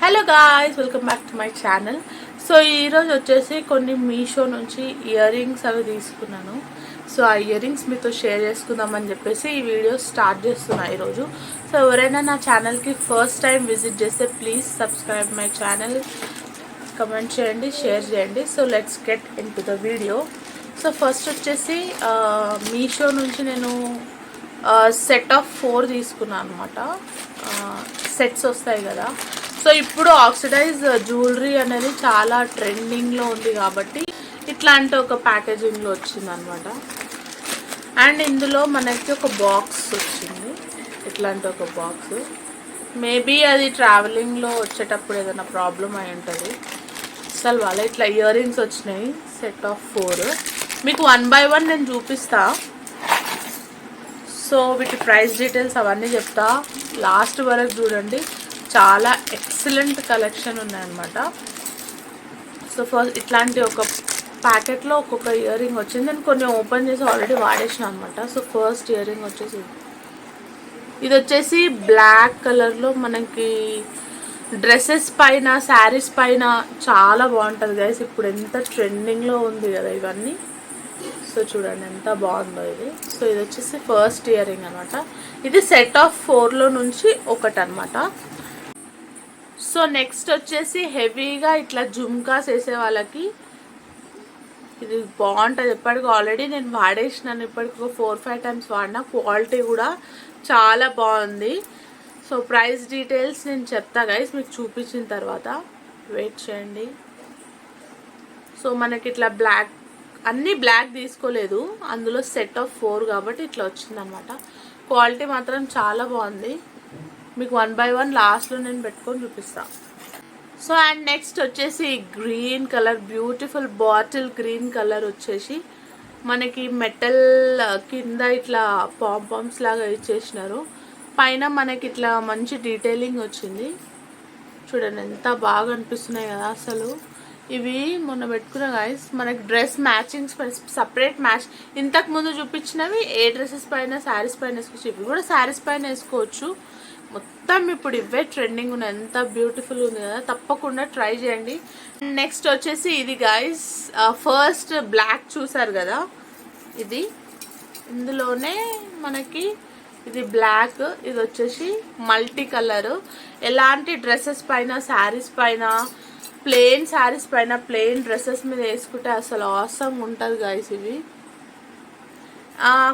Hello guys, welcome back to my channel. So ఈరోజు వచ్చేసి కొన్ని మీషో నుంచి ఇయర్ రింగ్స్ అవి తీసుకున్నాను. సో ఆ ఇయర్ రింగ్స్ మీతో షేర్ చేసుకుందామని చెప్పేసి ఈ వీడియో స్టార్ట్ చేస్తున్నా ఈరోజు. సో ఎవరైనా నా ఛానల్కి ఫస్ట్ టైం విజిట్ చేస్తే please subscribe my channel, comment చేయండి, షేర్ చేయండి. So let's get in to the video. So first వచ్చేసి మీషో నుంచి నేను సెట్ ఆఫ్ 4 తీసుకున్నాను అనమాట. సెట్స్ వస్తాయి కదా. సో ఇప్పుడు ఆక్సిడైజ్ జ్యువెలరీ అనేది చాలా ట్రెండింగ్లో ఉంది కాబట్టి ఇట్లాంటి ఒక ప్యాకేజింగ్లో వచ్చిందనమాట. అండ్ ఇందులో మనకి ఒక బాక్స్ వచ్చింది, ఇట్లాంటి ఒక బాక్స్. మేబీ అది ట్రావెలింగ్లో వచ్చేటప్పుడు ఏదైనా ప్రాబ్లం అయి ఉంటుంది. అసలు వాళ్ళ ఇట్లా ఇయర్ రింగ్స్ వచ్చినాయి, సెట్ ఆఫ్ 4. మీకు 1 by 1 నేను చూపిస్తా. సో వీటి ప్రైస్ డీటెయిల్స్ అవన్నీ చెప్తా, లాస్ట్ వరకు చూడండి. చాలా ఎక్సలెంట్ కలెక్షన్ ఉన్నాయన్నమాట. సో ఫస్ట్ ఇట్లాంటి ఒక ప్యాకెట్లో ఒక్కొక్క ఇయర్ రింగ్ వచ్చింది. నేను కొన్ని ఓపెన్ చేసి ఆల్రెడీ వాడేసిన అనమాట. సో ఫస్ట్ ఇయర్ రింగ్ వచ్చేసి ఇది వచ్చేసి బ్లాక్ కలర్లో మనకి డ్రెస్సెస్ పైన, శారీస్ పైన చాలా బాగుంటుంది గైస్. ఇప్పుడు ఎంత ట్రెండింగ్లో ఉంది కదా ఇవన్నీ. సో చూడండి ఎంత బాగుందో ఇది. సో ఇది వచ్చేసి ఫస్ట్ ఇయర్ రింగ్ అనమాట. ఇది సెట్ ఆఫ్ 4లో నుంచి ఒకటి అనమాట. సో నెక్స్ట్ వచ్చేసి హెవీగా ఇట్లా జుమ్కాస్ వేసే వాళ్ళకి ఇది బాగుంటుంది. ఇప్పటికి ఆల్రెడీ నేను వాడేసినాను, ఇప్పటికి ఒక 4-5 టైమ్స్ వాడినా. క్వాలిటీ కూడా చాలా బాగుంది. సో ప్రైస్ డీటెయిల్స్ నేను చెప్తా గైస్ మీకు చూపించిన తర్వాత. వెయిట్ చేయండి. సో మనకి ఇట్లా బ్లాక్, అన్నీ బ్లాక్ తీసుకోలేదు, అందులో సెట్ ఆఫ్ 4 కాబట్టి ఇట్లా వచ్చిందనమాట. క్వాలిటీ మాత్రం చాలా బాగుంది. మీకు 1 by 1 లాస్ట్లో నేను పెట్టుకొని చూపిస్తా. సో అండ్ నెక్స్ట్ వచ్చేసి green colour, beautiful bottle green colour వచ్చేసి మనకి మెటల్ కింద ఇట్లా పాంపామ్స్ లాగా ఇచ్చేసినారు. పైన మనకి ఇట్లా మంచి డీటెయిలింగ్ వచ్చింది. చూడండి ఎంత బాగా అనిపిస్తున్నాయి కదా అసలు. ఇవి మొన్న పెట్టుకున్న గాయస్ మనకి డ్రెస్ మ్యాచింగ్ సపరేట్ మ్యాచ్. ఇంతకు ముందు చూపించినవి ఏ డ్రెస్సెస్ పైన, శారీస్ పైన వేసుకోవచ్చు. ఇవి కూడా శారీస్ పైన వేసుకోవచ్చు. మొత్తం ఇప్పుడు ఇవే ట్రెండింగ్ ఉన్నాయి. ఎంత బ్యూటిఫుల్గా ఉంది కదా, తప్పకుండా ట్రై చేయండి. నెక్స్ట్ వచ్చేసి ఇది గాయస్, ఫస్ట్ బ్లాక్ చూసారు కదా, ఇది ఇందులోనే మనకి ఇది బ్లాక్, ఇది వచ్చేసి మల్టీ కలర్. ఎలాంటి డ్రెస్సెస్ పైన, శారీస్ పైన, ప్లెయిన్ శారీస్ పైన, ప్లెయిన్ డ్రెస్సెస్ మీద వేసుకుంటే అసలు ఆసమ్ ఉంటుంది గాయస్. ఇవి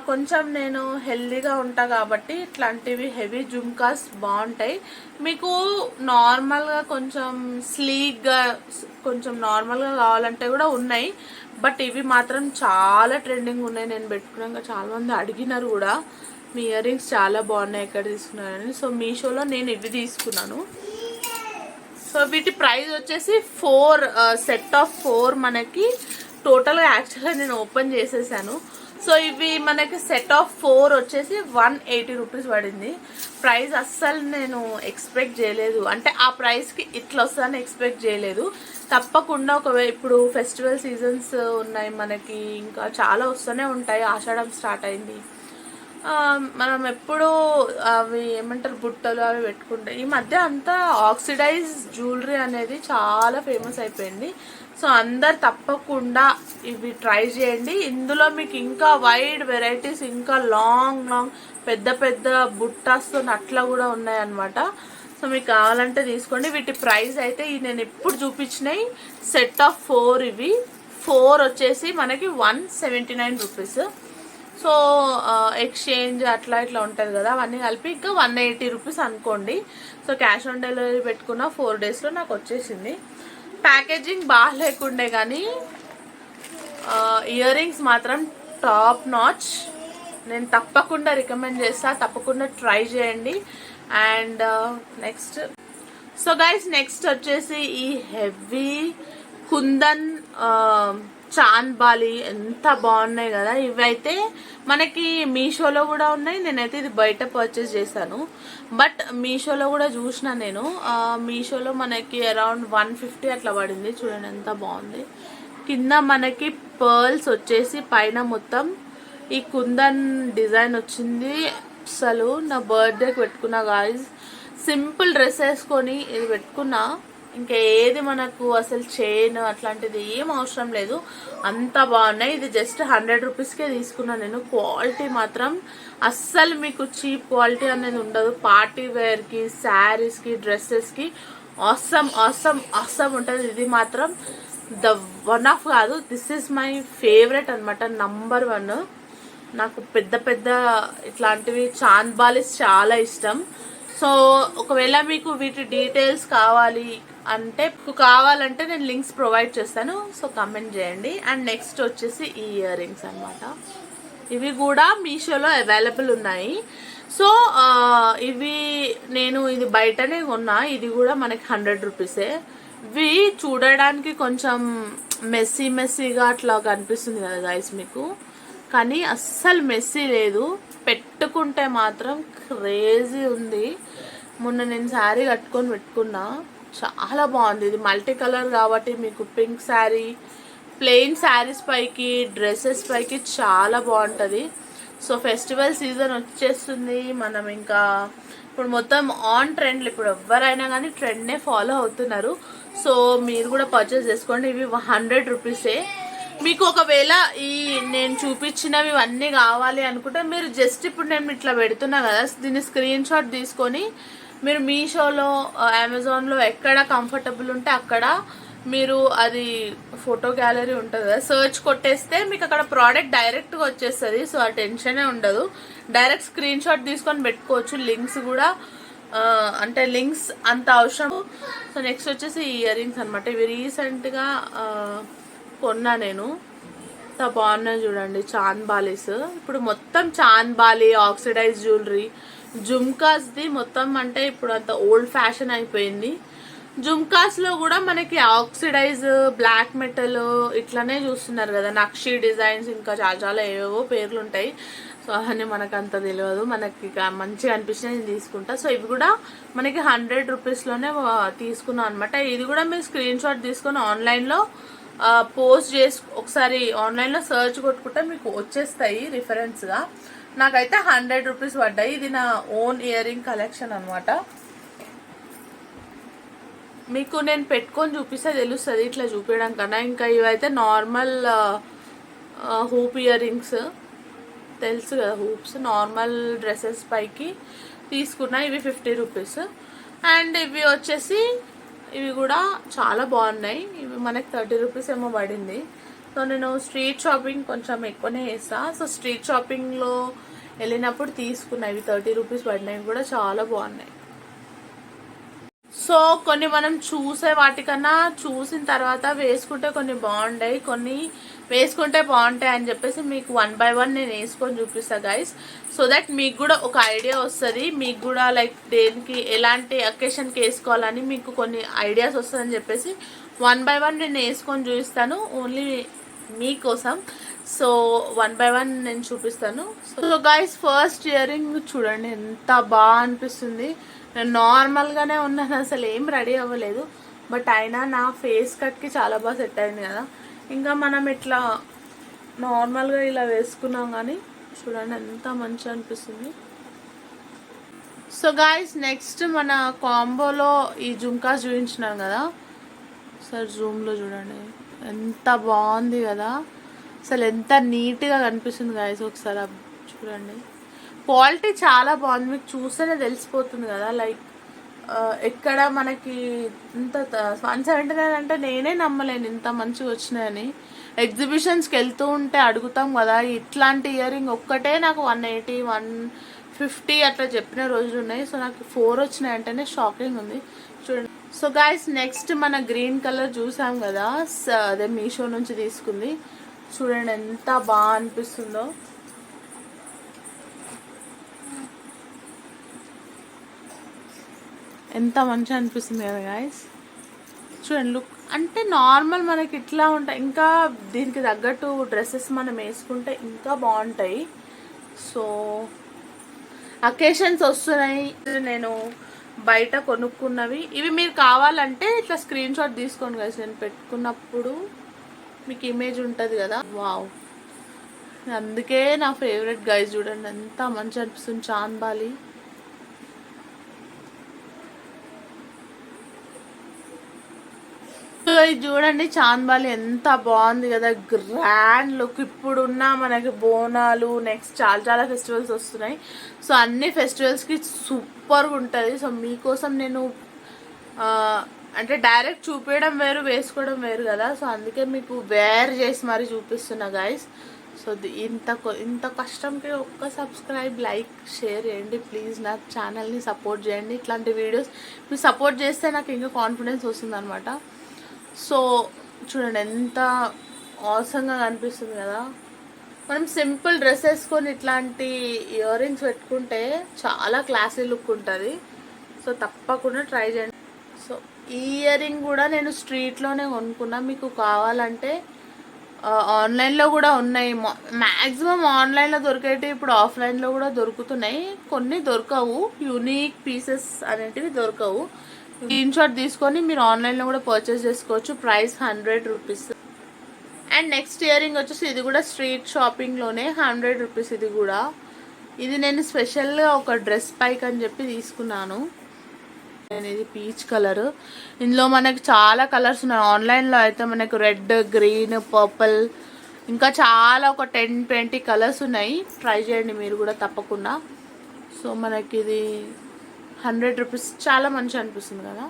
కొంచెం నేను హెల్దీగా ఉంటా కాబట్టి ఇట్లాంటివి హెవీ జుమ్కాస్ బాగుంటాయి. మీకు నార్మల్గా కొంచెం స్లీక్గా, కొంచెం నార్మల్గా కావాలంటే కూడా ఉన్నాయి. బట్ ఇవి మాత్రం చాలా ట్రెండింగ్ ఉన్నాయి. నేను పెట్టుకున్నాక చాలామంది అడిగినారు కూడా, మీ ఇయర్ రింగ్స్ చాలా బాగున్నాయి, ఎక్కడ తీసుకున్నారని. సో మీషోలో నేను ఇవి తీసుకున్నాను. సో వీటి ప్రైస్ వచ్చేసి 4, సెట్ ఆఫ్ 4 మనకి టోటల్గా. యాక్చువల్గా నేను ఓపెన్ చేసేసాను. సో ఇవి మనకి సెట్ ఆఫ్ 4 వచ్చేసి 180 రూపీస్ పడింది. ప్రైస్ అస్సలు నేను ఎక్స్పెక్ట్ చేయలేదు, అంటే ఆ ప్రైస్కి ఇట్లా వస్తుందని ఎక్స్పెక్ట్ చేయలేదు. తప్పకుండా ఇప్పుడు ఫెస్టివల్ సీజన్స్ ఉన్నాయి మనకి, ఇంకా చాలా వస్తూనే ఉంటాయి. ఆషాఢం స్టార్ట్ అయింది. మనం ఎప్పుడు అవి ఏమంటారు, బుట్టలు అవి పెట్టుకుంటాం. ఈ మధ్య అంతా ఆక్సిడైజ్ జ్యువెలరీ అనేది చాలా ఫేమస్ అయిపోయింది. సో అందరు తప్పకుండా ఇవి ట్రై చేయండి. ఇందులో మీకు ఇంకా వైడ్ వెరైటీస్, ఇంకా లాంగ్ పెద్ద పెద్ద బుట్టాస్తో అట్లా కూడా ఉన్నాయన్నమాట. సో మీకు కావాలంటే తీసుకోండి. వీటి ప్రైస్ అయితే నేను ఇప్పుడు చూపించినాయి సెట్ ఆఫ్ 4, ఇవి 4 వచ్చేసి మనకి 179 రూపీస్. సో ఎక్స్చేంజ్ అట్లా ఇట్లా ఉంటుంది కదా, అవన్నీ కలిపి ఇంకా 180 రూపీస్ అనుకోండి. సో క్యాష్ ఆన్ డెలివరీ పెట్టుకున్న 4 డేస్లో నాకు వచ్చేసింది. ప్యాకేజింగ్ బాగా లేకుండే కానీ ఇయర్ రింగ్స్ మాత్రం టాప్ నాచ్. నేను తప్పకుండా రికమెండ్ చేస్తా, తప్పకుండా ట్రై చేయండి. And next, so guys next వచ్చేసి ఈ హెవీ కుందన్ చాంద్ బాలి ఎంత బాగున్నాయి కదా. ఇవైతే మనకి మీషోలో కూడా ఉన్నాయి. నేనైతే ఇది బయట పర్చేస్ చేశాను, బట్ మీషోలో కూడా చూసిన నేను. మీషోలో మనకి అరౌండ్ 150 అట్లా పడింది. చూడండి ఎంత బాగుంది. కింద మనకి పర్ల్స్ వచ్చేసి, పైన మొత్తం ఈ కుందన్ డిజైన్ వచ్చింది. అసలు నా బర్త్డేకి పెట్టుకున్నా గాయస్, సింపుల్ డ్రెస్ వేసుకొని ఇది పెట్టుకున్నా ఇంకా ఏది మనకు అసలు చైన్ అట్లాంటిది ఏం అవసరం లేదు, అంత బాగున్నాయి. ఇది జస్ట్ 100 రూపీస్కే తీసుకున్నాను నేను. క్వాలిటీ మాత్రం అస్సలు మీకు చీప్ క్వాలిటీ అనేది ఉండదు. పార్టీ వేర్కి, శారీస్కి, డ్రెస్సెస్కి ఆసమ్ ఆసమ్ ఆసమ్ ఉంటుంది. ఇది మాత్రం ద వన్ ఆఫ్ కాదు, దిస్ ఈజ్ మై ఫేవరెట్ అనమాట, నంబర్ 1. నాకు పెద్ద పెద్ద ఇట్లాంటివి చాంద్ బాలిస్ చాలా ఇష్టం. సో ఒకవేళ మీకు వీటి డీటెయిల్స్ కావాలంటే నేను లింక్స్ ప్రొవైడ్ చేస్తాను, సో కమెంట్ చేయండి. అండ్ నెక్స్ట్ వచ్చేసి ఈ ఇయర్ రింగ్స్ అనమాట. ఇవి కూడా మీషోలో అవైలబుల్ ఉన్నాయి. సో ఇవి నేను ఇది బయటనే కొన్నా, ఇది కూడా మనకి 100 రూపీసే. ఇవి చూడడానికి కొంచెం మెస్సీగా అట్లా కనిపిస్తుంది కదా గైస్ మీకు, కానీ అస్సలు మెస్సీ లేదు, పెట్టుకుంటే మాత్రం క్రేజీ ఉంది. మొన్న నేను శారీ కట్టుకొని పెట్టుకున్నా, చాలా బాగుంది. ఇది మల్టీ కలర్ కాబట్టి మీకు పింక్ శారీ, ప్లెయిన్ శారీస్ పైకి, డ్రెస్సెస్ పైకి చాలా బాగుంటుంది. సో ఫెస్టివల్ సీజన్ వచ్చేస్తుంది, మనం ఇంకా ఇప్పుడు మొత్తం ఆన్ ట్రెండ్లు, ఇప్పుడు ఎవరైనా కానీ ట్రెండ్నే ఫాలో అవుతున్నారు. సో మీరు కూడా పర్చేస్ చేసుకోండి. ఇవి 100 రూపీసే. మీకు ఒకవేళ ఈ నేను చూపించినవి అన్నీ కావాలి అనుకుంటే మీరు జస్ట్ ఇప్పుడు నేను ఇట్లా పెడుతున్నా కదా, దీన్ని స్క్రీన్ షాట్ తీసుకొని మీరు మీషోలో, అమెజాన్లో ఎక్కడ కంఫర్టబుల్ ఉంటే అక్కడ మీరు అది ఫోటో గ్యాలరీ ఉంటుంది కదా, సర్చ్ కొట్టేస్తే మీకు అక్కడ ప్రోడక్ట్ డైరెక్ట్గా వచ్చేస్తుంది. సో ఆ టెన్షనే ఉండదు, డైరెక్ట్ స్క్రీన్ షాట్ తీసుకొని పెట్టుకోవచ్చు. లింక్స్ కూడా అంటే లింక్స్ అంత అవసరం. సో నెక్స్ట్ వచ్చేసి ఇయర్ రింగ్స్ అనమాట. ఇవి రీసెంట్గా కొన్నా నేను, ఎంత బాగున్నాయి చూడండి, చాంద్ బాలీస్. ఇప్పుడు మొత్తం చాంద్ బాలి, ఆక్సిడైజ్ జ్యువెలరీ, జుమ్కాస్ది మొత్తం అంటే ఇప్పుడు అంత ఓల్డ్ ఫ్యాషన్ అయిపోయింది. జుమ్కాస్లో కూడా మనకి ఆక్సిడైజ్, బ్లాక్ మెటల్ ఇట్లానే చూస్తున్నారు కదా, నక్షి డిజైన్స్, ఇంకా చాలా చాలా ఏవేవో పేర్లు ఉంటాయి. సో అవన్నీ మనకు అంత తెలియదు, మనకి మంచిగా అనిపించినవి నేను తీసుకుంటా. సో ఇవి కూడా మనకి 100 రూపీస్లోనే తీసుకున్నాం అనమాట. ఇది కూడా మీరు స్క్రీన్ షాట్ తీసుకొని ఆన్లైన్లో పోస్ట్ చేసి ఒకసారి ఆన్లైన్లో సర్చ్ కొట్టుకుంటే మీకు వచ్చేస్తాయి రిఫరెన్స్గా. నాకైతే 100 రూపీస్ పడ్డాయి. ఇది నా ఓన్ ఇయర్ రింగ్ కలెక్షన్ అనమాట. మీకు నేను పెట్టుకొని చూపిస్తే తెలుస్తుంది ఇట్లా చూపించడం కన్నా. ఇంకా ఇవైతే నార్మల్ హూప్ ఇయర్ రింగ్స్, తెలుసు కదా హూప్స్, నార్మల్ డ్రెస్సెస్ పైకి తీసుకున్నా. ఇవి 50 రూపీస్. అండ్ ఇవి వచ్చేసి ఇవి కూడా చాలా బాగున్నాయి. ఇవి మనకి 30 రూపీస్ ఏమో పడింది. సో నేను స్ట్రీట్ షాపింగ్ కొంచెం ఎక్కువనే చేస్తాను. సో స్ట్రీట్ షాపింగ్లో వెళ్ళినప్పుడు తీసుకున్నాయి. ఇవి 30 రూపీస్ పడినాయి, కూడా చాలా బాగున్నాయి. సో కొన్ని మనం చూసే వాటికన్నా చూసిన తర్వాత వేసుకుంటే కొన్ని బాగుంటాయి, కొన్ని వేసుకుంటే బాగుంటాయి అని చెప్పేసి మీకు 1 by 1 నేను వేసుకొని చూపిస్తాను గైస్. సో దట్ మీకు కూడా ఒక ఐడియా వస్తుంది, మీకు కూడా లైక్ దేనికి ఎలాంటి అకేషన్కి వేసుకోవాలని మీకు కొన్ని ఐడియాస్ వస్తుందని చెప్పేసి 1 by 1 నేను వేసుకొని చూపిస్తాను ఓన్లీ మీకోసం. సో 1 by 1 నేను చూపిస్తాను. So guys first ear ring చూడండి ఎంత బాగా అనిపిస్తుంది. నేను నార్మల్గానే ఉన్నాను, అసలు ఏం రెడీ అవ్వలేదు, బట్ అయినా నా ఫేస్ కట్కి చాలా బాగా సెట్ అయింది కదా. ఇంకా మనం ఇట్లా నార్మల్గా ఇలా వేసుకున్నాం కానీ చూడండి ఎంత మంచిగా అనిపిస్తుంది. సో గాయస్ నెక్స్ట్ మన కాంబోలో ఈ జుమ్కాస్ చూపించినాం కదా, సార్ జూమ్లో చూడండి ఎంత బాగుంది కదా, అసలు ఎంత నీట్గా కనిపిస్తుంది గాయస్. ఒకసారి చూడండి, క్వాలిటీ చాలా బాగుంది, మీకు చూస్తేనే తెలిసిపోతుంది కదా. లైక్ ఎక్కడ మనకి ఇంత 179 అంటే నేనే నమ్మలేను ఇంత మంచిగా వచ్చినాయని. ఎగ్జిబిషన్స్కి వెళ్తూ ఉంటే అడుగుతాం కదా, ఇట్లాంటి ఇయర్ రింగ్ ఒక్కటే నాకు 180, 150 అట్లా చెప్పిన రోజులు ఉన్నాయి. సో నాకు 4 వచ్చినాయి అంటేనే షాకింగ్ ఉంది చూడండి. సో గాయస్ నెక్స్ట్ మన గ్రీన్ కలర్ చూసాం కదా, అదే మీషో నుంచి తీసుకుంది. చూడండి ఎంత బాగా అనిపిస్తుందో, ఎంత మంచిగా అనిపిస్తుంది కదా గాయస్. చూడండి లుక్ అంటే నార్మల్ మనకి ఇట్లా ఉంటాయి, ఇంకా దీనికి తగ్గట్టు డ్రెస్సెస్ మనం వేసుకుంటే ఇంకా బాగుంటాయి. సో అకేషన్స్ వస్తున్నాయి, నేను బయట కొనుక్కున్నవి ఇవి మీరు కావాలంటే ఇట్లా స్క్రీన్ షాట్ తీసుకోండి గైస్. నేను పెట్టుకున్నప్పుడు మీకు ఇమేజ్ ఉంటుంది కదా, వావ్, అందుకే నా ఫేవరెట్ గైస్. చూడండి ఎంత మంచిగా అనిపిస్తుంది చాంద్ బాలి. ఇది చూడండి చాంద్బాలి ఎంత బాగుంది కదా, గ్రాండ్ లుక్. ఇప్పుడున్న మనకి బోనాలు నెక్స్ట్ చాలా చాలా ఫెస్టివల్స్ వస్తున్నాయి. సో అన్ని ఫెస్టివల్స్కి సూపర్గా ఉంటుంది. సో మీకోసం నేను అంటే డైరెక్ట్ చూపించడం వేరు, వేసుకోవడం వేరు కదా. సో అందుకే మీకు వేర్ చేసి మరి చూపిస్తున్నా గైస్. సో ఇంత కష్టంకి ఒక్క సబ్స్క్రైబ్, లైక్, షేర్ చేయండి ప్లీజ్. నా ఛానల్ని సపోర్ట్ చేయండి. ఇట్లాంటి వీడియోస్ మీరు సపోర్ట్ చేస్తే నాకు ఇంకా కాన్ఫిడెన్స్ వస్తుంది అనమాట. సో చూడండి ఎంత అవసరంగా కనిపిస్తుంది కదా. మనం సింపుల్ డ్రెస్ వేసుకొని ఇట్లాంటి ఇయర్ రింగ్స్ పెట్టుకుంటే చాలా క్లాసీ లుక్ ఉంటుంది. సో తప్పకుండా ట్రై చేయండి. సో ఈ ఇయర్ రింగ్ కూడా నేను స్ట్రీట్లోనే కొనుక్కున్నా. మీకు కావాలంటే ఆన్లైన్లో కూడా ఉన్నాయి. మ్యాక్సిమం ఆన్లైన్లో దొరికేటి ఇప్పుడు ఆఫ్లైన్లో కూడా దొరుకుతున్నాయి. కొన్ని దొరకవు, యూనిక్ పీసెస్ అనేటివి దొరకవు. స్క్రీన్ షాట్ తీసుకొని మీరు ఆన్లైన్లో కూడా పర్చేస్ చేసుకోవచ్చు. Price 100 rupees. And next ear ring వచ్చేసి ఇది కూడా స్ట్రీట్ షాపింగ్లోనే 100 రూపీస్. ఇది నేను స్పెషల్గా ఒక డ్రెస్ పైకి అని చెప్పి తీసుకున్నాను. ఇది పీచ్ కలర్. ఇందులో మనకి చాలా కలర్స్ ఉన్నాయి. ఆన్లైన్లో అయితే మనకు రెడ్, గ్రీన్, పర్పుల్ ఇంకా చాలా ఒక 10-20 కలర్స్ ఉన్నాయి. ట్రై చేయండి మీరు కూడా తప్పకుండా. సో మనకి ఇది 100 రూపీస్ చాలా మంచి అనిపిస్తుంది కదా.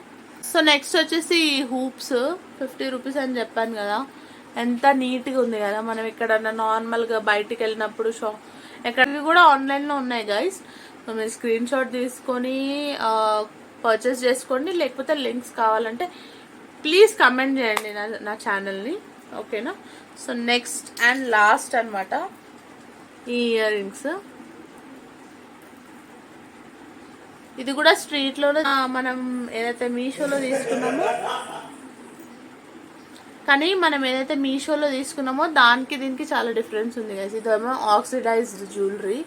సో నెక్స్ట్ వచ్చేసి హూప్స్ 50 రూపీస్ అని చెప్పాను కదా. ఎంత నీట్గా ఉంది కదా. మనం ఇక్కడ నార్మల్గా బయటికి వెళ్ళినప్పుడు ఎక్కడికి కూడా ఆన్లైన్లో ఉన్నాయి గైస్. సో మీరు స్క్రీన్ షాట్ తీసుకొని పర్చేస్ చేసుకోండి. లేకపోతే లింక్స్ కావాలంటే ప్లీజ్ కమెంట్ చేయండి నా ఛానల్ని, ఓకేనా. సో నెక్స్ట్ అండ్ లాస్ట్ అనమాట ఈ ఇయర్ రింగ్స్. ఇది కూడా స్ట్రీట్లోనే మనం ఏదైతే మీషోలో తీసుకున్నామో, కానీ మనం ఏదైతే మీషోలో తీసుకున్నామో దానికి దీనికి చాలా డిఫరెన్స్ ఉంది గైస్. ఇదేమో ఆక్సిడైజ్డ్ జ్యువెలరీ.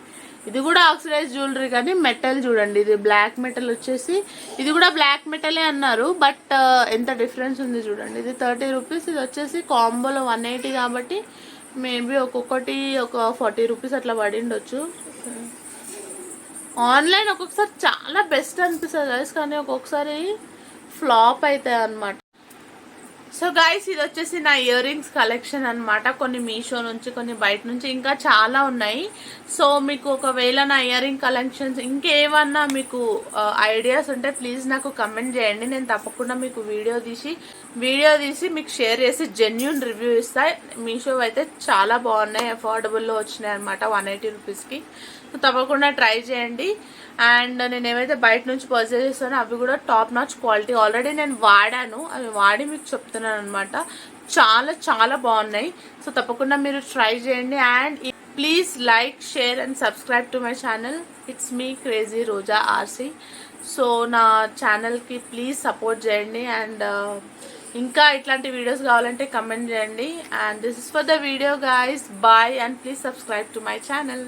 ఇది కూడా ఆక్సిడైజ్ జ్యువెలరీ కానీ మెటల్ చూడండి. ఇది బ్లాక్ మెటల్ వచ్చేసి, ఇది కూడా బ్లాక్ మెటలే అన్నారు, బట్ ఎంత డిఫరెన్స్ ఉంది చూడండి. ఇది 30 రూపీస్, ఇది వచ్చేసి కాంబోలో 180 కాబట్టి మేబీ ఒక్కొక్కటి ఒక 40 రూపీస్ అట్లా పడిండొచ్చు. ఆన్లైన్ ఒక్కొక్కసారి చాలా బెస్ట్ అనిపిస్తుంది గైస్, కానీ ఒక్కొక్కసారి ఫ్లాప్ అవుతాయి అన్నమాట. సో గైస్ ఇది వచ్చేసి నా ఇయర్ రింగ్స్ కలెక్షన్ అనమాట. కొన్ని మీషో నుంచి, కొన్ని బయట నుంచి, ఇంకా చాలా ఉన్నాయి. సో మీకు ఒకవేళ నా ఇయర్ రింగ్ కలెక్షన్స్ ఇంకేమన్నా మీకు ఐడియాస్ ఉంటే ప్లీజ్ నాకు కమెంట్ చేయండి. నేను తప్పకుండా మీకు వీడియో తీసి మీకు షేర్ చేసి జెన్యూన్ రివ్యూ ఇస్తాయి. మీషో అయితే చాలా బాగున్నాయి, అఫోర్డబుల్లో వచ్చినాయి అనమాట 180 రూపీస్కి. సో తప్పకుండా ట్రై చేయండి. అండ్ నేను ఏవైతే బయట నుంచి పర్చేస్ చేస్తానో అవి కూడా టాప్ నాచ్ క్వాలిటీ. ఆల్రెడీ నేను వాడాను, అవి వాడి మీకు చెప్తున్నాను అనమాట. చాలా చాలా బాగున్నాయి. సో తప్పకుండా మీరు ట్రై చేయండి. And please like, share and subscribe to my channel. It's me crazy Roja RC. So నా ఛానల్కి ప్లీజ్ సపోర్ట్ చేయండి. అండ్ ఇంకా ఇట్లాంటి వీడియోస్ కావాలంటే కమెంట్ చేయండి. And this is for the video guys. Bye and please subscribe to my channel.